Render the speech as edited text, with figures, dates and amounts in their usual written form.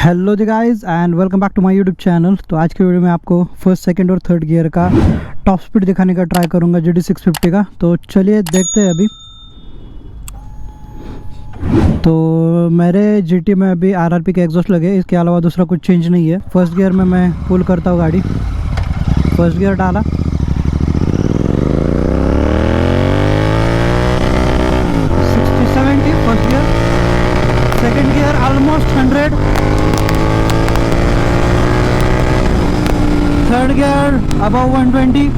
Hello the guys and welcome back to my YouTube channel. तो आज की video में आपको फर्स्ट, सेकंड और थर्ड गियर का टॉप स्पीड दिखाने का ट्राई करूंगा GT650 का। तो चलिए देखते हैं अभी। तो मेरे GT में अभी RRP के एग्जॉस्ट लगे, इसके अलावा दूसरा कुछ चेंज नहीं है। फर्स्ट गियर में मैं पुल करता हूँ गाड़ी, फर्स्ट गियर डाला, first gear, second gear almost 100, third gear above 120,